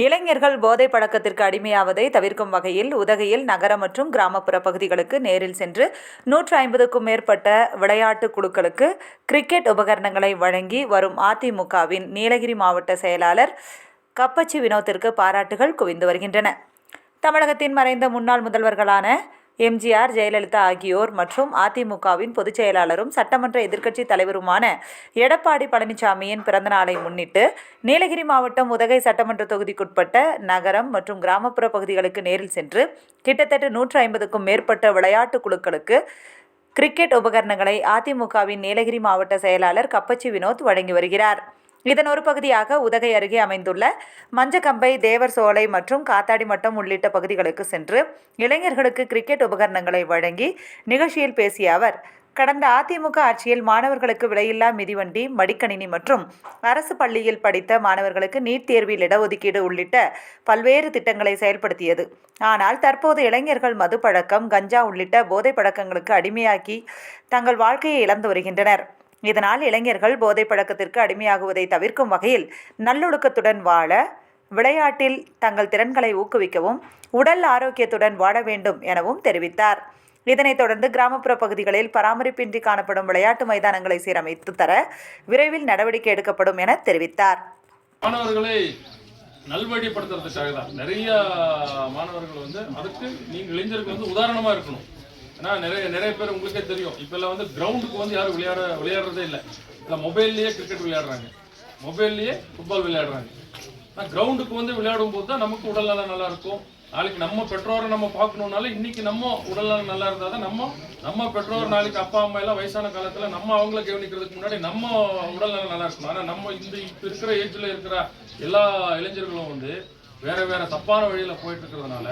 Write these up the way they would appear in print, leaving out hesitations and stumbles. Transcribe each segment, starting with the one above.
இளைஞர்கள் போதை பழக்கத்திற்கு அடிமையாவதை தவிர்க்கும் வகையில் உதகையில் நகர மற்றும் கிராமப்புற பகுதிகளுக்கு நேரில் சென்று 150க்கும் மேற்பட்ட விளையாட்டு குழுக்களுக்கு கிரிக்கெட் உபகரணங்களை வழங்கி வரும் அதிமுகவின் நீலகிரி மாவட்ட செயலாளர் கப்பச்சி வினோத்திற்கு பாராட்டுகள் குவிந்து வருகின்றன. தமிழகத்தின் மறைந்த முன்னாள் முதல்வர்களான எம்ஜிஆர், ஜெயலலிதா ஆகியோர் மற்றும் அதிமுகவின் பொதுச் செயலாளரும் சட்டமன்ற எதிர்க்கட்சித் தலைவருமான எடப்பாடி பழனிசாமியின் பிறந்தநாளை முன்னிட்டு நீலகிரி மாவட்டம் உதகை சட்டமன்ற தொகுதிக்குட்பட்ட நகரம் மற்றும் கிராமப்புற பகுதிகளுக்கு நேரில் சென்று கிட்டத்தட்ட 150க்கும் மேற்பட்ட விளையாட்டு குழுக்களுக்கு கிரிக்கெட் உபகரணங்களை அதிமுகவின் நீலகிரி மாவட்ட செயலாளர் கப்பச்சி வினோத் வழங்கி வருகிறார். இதன் ஒரு பகுதியாக உதகை அருகே அமைந்துள்ள மஞ்சக்கம்பை, தேவர் சோலை மற்றும் காத்தாடி மட்டம் உள்ளிட்ட பகுதிகளுக்கு சென்று இளைஞர்களுக்கு கிரிக்கெட் உபகரணங்களை வழங்கி நிகழ்ச்சியில் பேசிய அவர், கடந்த அதிமுக ஆட்சியில் மாணவர்களுக்கு விலையில்லா மிதிவண்டி, மடிக்கணினி மற்றும் அரசு பள்ளியில் படித்த மாணவர்களுக்கு நீட் தேர்வில் இடஒதுக்கீடு உள்ளிட்ட பல்வேறு திட்டங்களை செயல்படுத்தியது. ஆனால் தற்போது இளைஞர்கள் மது பழக்கம், கஞ்சா உள்ளிட்ட போதை பழக்கங்களுக்கு அடிமையாக்கி தங்கள் வாழ்க்கையை இழந்து வருகின்றனர். இதனால் இளைஞர்கள் போதை பழக்கத்திற்கு அடிமையாகுவதை தவிர்க்கும் வகையில் நல்லொழுக்கத்துடன் வாழ, விளையாட்டில் தங்கள் திறன்களை ஊக்குவிக்கவும், உடல் ஆரோக்கியத்துடன் வாழ வேண்டும் எனவும் தெரிவித்தார். இதனைத் தொடர்ந்து கிராமப்புற பகுதிகளில் பராமரிப்பின்றி காணப்படும் விளையாட்டு மைதானங்களை சீரமைத்து தர விரைவில் நடவடிக்கை எடுக்கப்படும் என தெரிவித்தார். மாணவர்களை நல்வழிப்படுத்துறதுக்காக தான் நிறைய மாணவர்கள் அதுக்கு நீங்கள் இளைஞர்கள் உதாரணமா இருக்கணும். ஏன்னா நிறைய பேர் உங்களுக்கே தெரியும், இப்பெல்லாம் கிரவுண்டுக்கு யாரும் விளையாடுறதே இல்லை. இல்லை மொபைல்லையே கிரிக்கெட் விளையாடுறாங்க, மொபைல்லையே ஃபுட்பால் விளையாடுறாங்க. ஆனால் கிரவுண்டுக்கு விளையாடும் போது தான் நமக்கு உடல்நலம் நல்லா இருக்கும். நாளைக்கு நம்ம பெற்றோரை நம்ம பார்க்கணுன்னால இன்னைக்கு நம்ம உடல்நலம் நல்லா இருந்தால் தான் நம்ம பெற்றோர் நாளைக்கு அப்பா அம்மா எல்லாம் வயசான காலத்தில் நம்ம அவங்கள கவனிக்கிறதுக்கு முன்னாடி நம்ம உடல்நலம் நல்லா இருக்கணும். ஆனால் நம்ம இப்போ இருக்கிற ஏஜில் இருக்கிற எல்லா இளைஞர்களும் வேற தப்பான வழியில் போயிட்டு இருக்கிறதுனால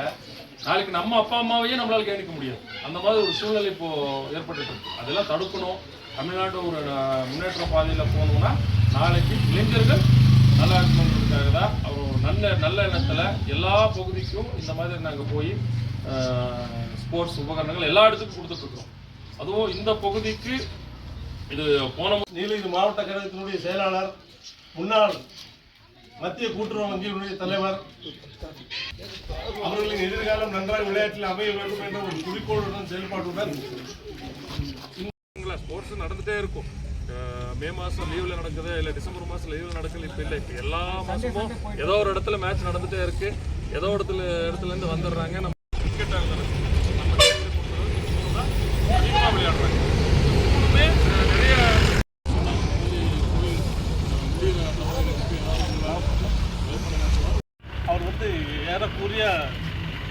நாளைக்கு நம்ம அப்பா அம்மாவையே நம்மளால கவனிக்க முடியாது. அந்த மாதிரி ஒரு சூழ்நிலை இப்போ ஏற்பட்டு இருக்கு. அதெல்லாம் தடுக்கணும். தமிழ்நாடு ஒரு முன்னேற்ற பாதையில் போகணும்னா நாளைக்கு இளைஞர்கள் நல்லா இருக்கணுங்கிறதுக்காக தான் அவர் நல்ல எண்ணத்தில் எல்லா பகுதிக்கும் இந்த மாதிரி நாங்கள் போய் ஸ்போர்ட்ஸ் உபகரணங்கள் எல்லா இடத்துக்கும் கொடுத்துட்ருக்கோம். அதுவும் இந்த பகுதிக்கு இது போன நீலகிரி மாவட்ட கழகத்தினுடைய செயலாளர், முன்னாள் மத்திய கூட்டுறவு வங்கியினுடைய தலைவர் அவர்களின் எதிர்காலம் நன்றாக விளையாட்டில் அமைய வேண்டும் என்ற ஒரு குறிக்கோளுடன் செயல்பாட்டுடன் ஸ்போர்ட்ஸ் நடந்துகிட்டே இருக்கும். மே மாதம் லீவில் நடக்குது, இல்லை டிசம்பர் மாதம் லீவில் நடக்குது. இப்போ இல்லை, இப்போ எல்லா மாதமும் ஏதோ ஒரு இடத்துல மேட்ச் நடந்துகிட்டே இருக்குது. ஏதோ இடத்துலேருந்து வந்துடுறாங்க. நம்ம கிரிக்கெட்டாக இருந்தாலும் நம்ம அதிகமாக விளையாடுறாங்க. நிறைய அவர் ஏறக்குறைய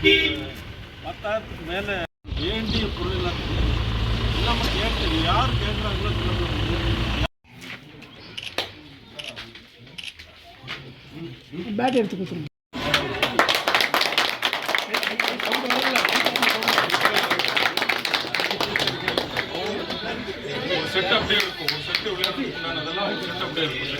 10,000க்கு மேலே வேண்டிய பொருள் எல்லாமே யார் கேட்குறாங்களோ பேட் எடுத்து கொடுத்துருங்க. செட் அப்படியே இருக்கும். ஒரு செட்டு விளையாட்டு நான் அதெல்லாம் செட் அப்படியே இருக்கும்.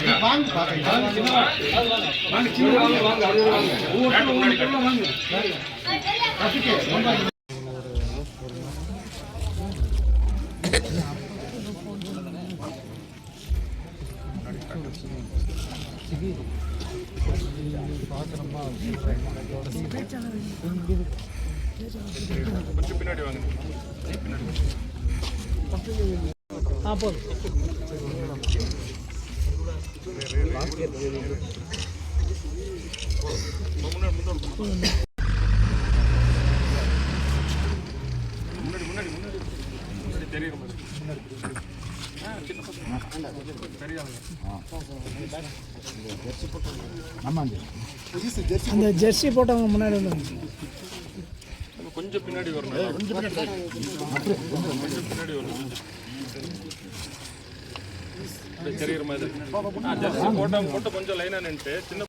கொஞ்சம் பின்னாடி வாங்க. போதும். முன்னாடி தெரியுற மாதிரி அந்த ஜெர்சி போட்டவங்க முன்னாடி வந்து கொஞ்சம் பின்னாடி வரணும். கொஞ்சம் பின்னாடி வரணும். தெரியுற மாதிரி ஜெர்சி போட்டோ கொஞ்சம் லைனா நின்று சின்ன